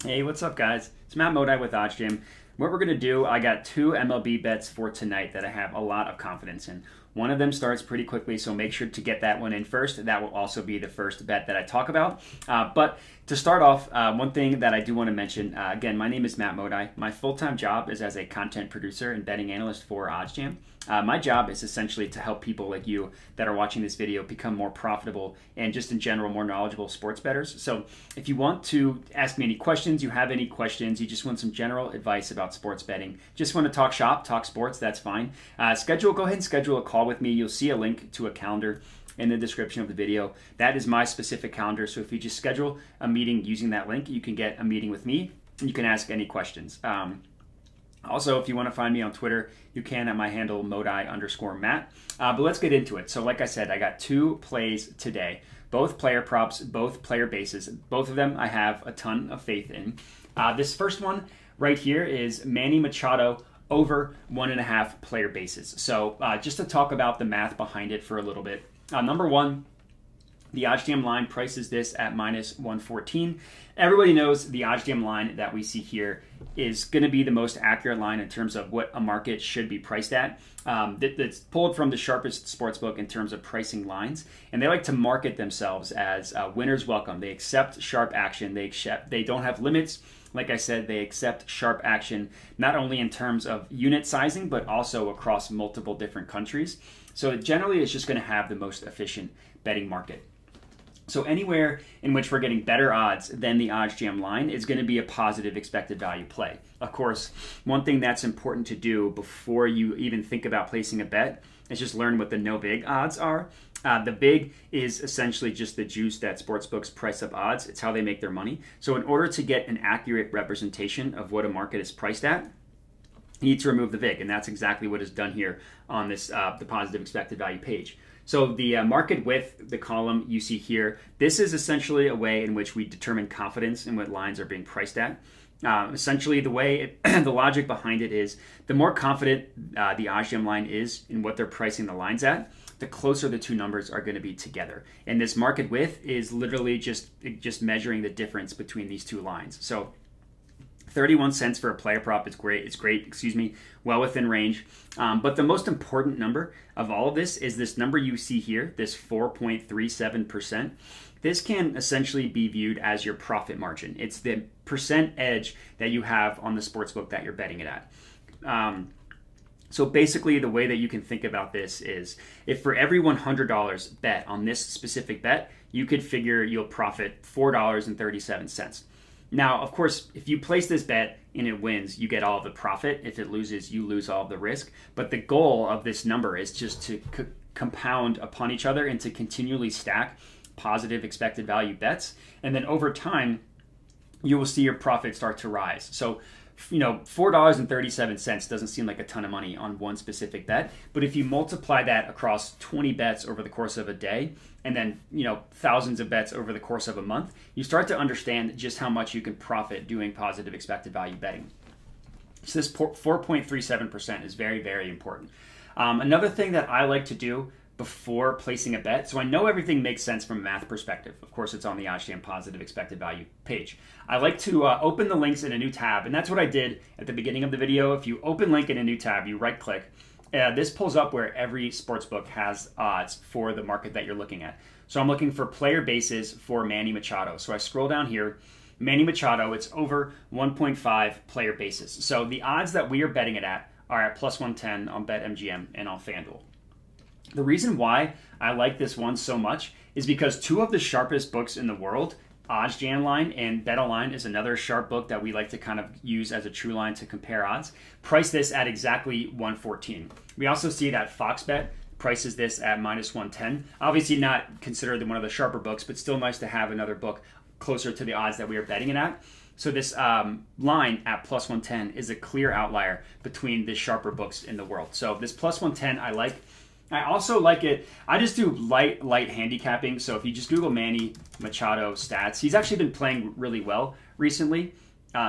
Hey, what's up, guys? It's Matt Modi with OddsJam. What we're going to do, I got two MLB bets for tonight that I have a lot of confidence in. One of them starts pretty quickly, so make sure to get that one in first. That will also be the first bet that I talk about. But to start off, one thing that I do want to mention, again, my name is Matt Modi. My full-time job is as a content producer and betting analyst for OddsJam. My job is essentially to help people like you that are watching this video become more profitable and just in general more knowledgeable sports bettors. So if you want to ask me any questions, you have any questions, you just want some general advice about sports betting, just want to talk shop, talk sports, that's fine. Go ahead and schedule a call with me. You'll see a link to a calendar in the description of the video. That is my specific calendar. So if you just schedule a meeting using that link, you can get a meeting with me and you can ask any questions. Also, if you want to find me on Twitter, you can at my handle Modi_Matt. But let's get into it. So like I said, I got two plays today, both player props, both player bases. Both of them I have a ton of faith in. This first one right here is Manny Machado over 1.5 player bases. So just to talk about the math behind it for a little bit. Number one, the OddsJam line prices this at -114. Everybody knows the OddsJam line that we see here is going to be the most accurate line in terms of what a market should be priced at. That's pulled from the sharpest sportsbook in terms of pricing lines, and they like to market themselves as winners welcome. They accept sharp action. They don't have limits. Like I said, they accept sharp action not only in terms of unit sizing, but also across multiple different countries. So it generally is just going to have the most efficient betting market. So anywhere in which we're getting better odds than the OddsJam line is going to be a positive expected value play. Of course, one thing that's important to do before you even think about placing a bet is just learn what the no big odds are. The big is essentially just the juice that sportsbooks price up odds. It's how they make their money. So in order to get an accurate representation of what a market is priced at, you need to remove the vig, and that's exactly what is done here on this the positive expected value page. So the market width, the column you see here, this is essentially a way in which we determine confidence in what lines are being priced at. Essentially, the logic behind it is the more confident the OddsJam line is in what they're pricing the lines at, the closer the two numbers are going to be together. And this market width is literally just measuring the difference between these two lines. So 31 cents for a player prop, it's great, well within range. But the most important number of all of this is this number you see here, this 4.37%. This can essentially be viewed as your profit margin. It's the percent edge that you have on the sportsbook that you're betting it at. So basically the way that you can think about this is if for every $100 bet on this specific bet, you could figure you'll profit $4.37. Now, of course, if you place this bet and it wins, you get all of the profit. If it loses, you lose all of the risk. But the goal of this number is just to compound upon each other and to continually stack positive expected value bets. And then over time, you will see your profit start to rise. So, $4.37 doesn't seem like a ton of money on one specific bet. But if you multiply that across 20 bets over the course of a day, and then, thousands of bets over the course of a month, you start to understand just how much you can profit doing positive expected value betting. So this 4.37% is very, very important. Another thing that I like to do before placing a bet, so I know everything makes sense from a math perspective. Of course, it's on the OddsJam positive expected value page. I like to open the links in a new tab, and that's what I did at the beginning of the video. If you open link in a new tab, you right click. This pulls up where every sportsbook has odds for the market that you're looking at. So I'm looking for player bases for Manny Machado. So I scroll down here, Manny Machado, it's over 1.5 player bases. So the odds that we are betting it at are at +110 on BetMGM and on FanDuel. The reason why I like this one so much is because two of the sharpest books in the world, OddsJam line and BetOnline is another sharp book that we like to kind of use as a true line to compare odds, price this at exactly 114. We also see that Fox Bet prices this at -110. Obviously not considered one of the sharper books, but still nice to have another book closer to the odds that we are betting it at. So this line at +110 is a clear outlier between the sharper books in the world. So this +110 I like. I also like it. I just do light handicapping. So if you just Google Manny Machado stats, he's actually been playing really well recently.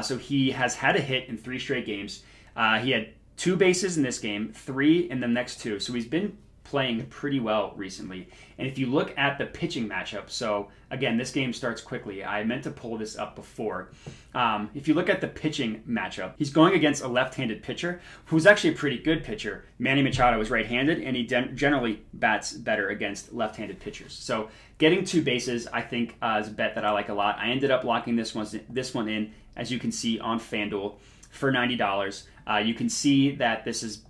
So he has had a hit in 3 straight games. He had 2 bases in this game, 3 in the next 2. So he's been playing pretty well recently. And if you look at the pitching matchup, so again, this game starts quickly. I meant to pull this up before. If you look at the pitching matchup, he's going against a left-handed pitcher who's actually a pretty good pitcher. Manny Machado is right-handed, and he generally bats better against left-handed pitchers. So getting 2 bases, I think, is a bet that I like a lot. I ended up locking this one in, as you can see, on FanDuel for $90. You can see that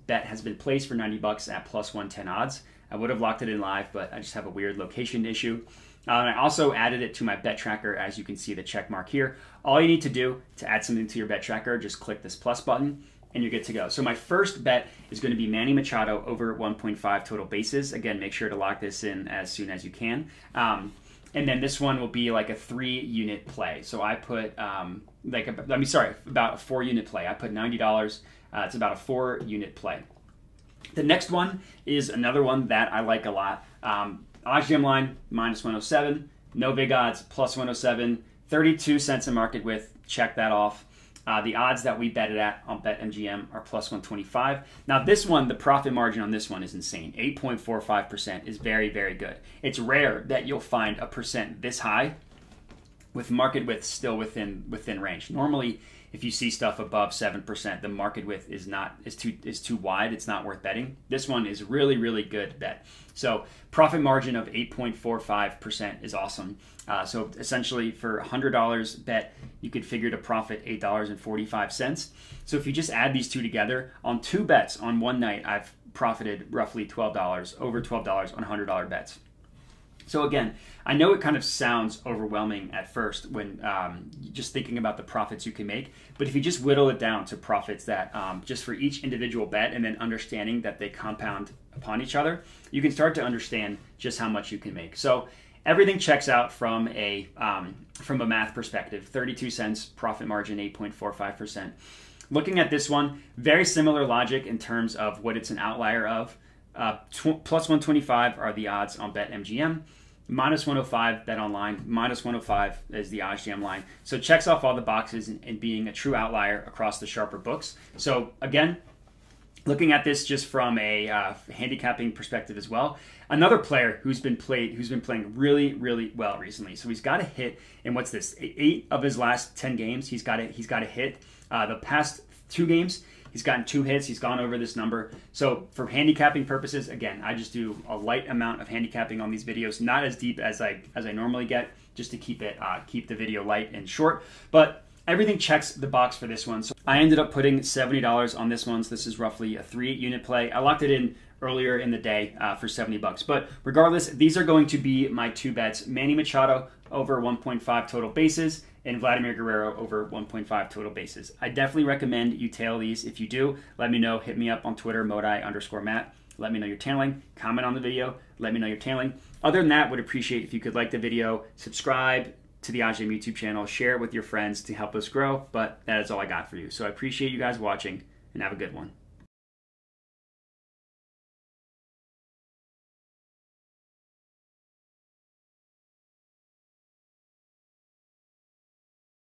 bet has been placed for $90 at plus 110 odds. I would have locked it in live, but I just have a weird location issue. And I also added it to my bet tracker, as you can see the check mark here. All you need to do to add something to your bet tracker, just click this plus button and you're good to go. So my first bet is going to be Manny Machado over 1.5 total bases. Again, make sure to lock this in as soon as you can. And then this one will be like a 3-unit play. So I put about a 4-unit play. I put $90. It's about a 4-unit play. The next one is another one that I like a lot. OddsJam line, minus 107. No big odds, plus 107. 32 cents in market width. Check that off. The odds that we bet it at on BetMGM are plus 125. Now this one, the profit margin on this one is insane. 8.45% is very, very good. It's rare that you'll find a percent this high with market width still within range. Normally, if you see stuff above 7%, the market width is too wide. It's not worth betting. This one is really, really good bet. So profit margin of 8.45% is awesome. So essentially for $100 bet, you could figure to profit $8.45. So if you just add these two together, on 2 bets on one night, I've profited roughly $12, over $12 on $100 bets. So again, I know it kind of sounds overwhelming at first when just thinking about the profits you can make, but if you just whittle it down to profits that just for each individual bet and then understanding that they compound upon each other, you can start to understand just how much you can make. So everything checks out from a math perspective. 32 cents, profit margin 8.45%. Looking at this one, very similar logic in terms of what it's an outlier of. Plus 125 are the odds on BetMGM. Minus 105 bet online. Minus 105 is the OddsJam line. So it checks off all the boxes in being a true outlier across the sharper books. So again, looking at this just from a handicapping perspective as well. Another player who's been playing really, really well recently. So he's got a hit in 8 of his last 10 games. He's got a hit. The past 2 games, he's gotten 2 hits. He's gone over this number. So for handicapping purposes, again, I just do a light amount of handicapping on these videos, not as deep as I normally get, just to keep the video light and short. But everything checks the box for this one. So I ended up putting $70 on this one. So this is roughly a 3-unit play. I locked it in earlier in the day for $70. But regardless, these are going to be my 2 bets. Manny Machado over 1.5 total bases and Vladimir Guerrero over 1.5 total bases. I definitely recommend you tail these. If you do, let me know. Hit me up on Twitter, Modi_Matt. Let me know you're tailing. Comment on the video. Let me know you're tailing. Other than that, would appreciate if you could like the video, subscribe to the OddsJam YouTube channel, share it with your friends to help us grow. But that is all I got for you. So I appreciate you guys watching, and have a good one.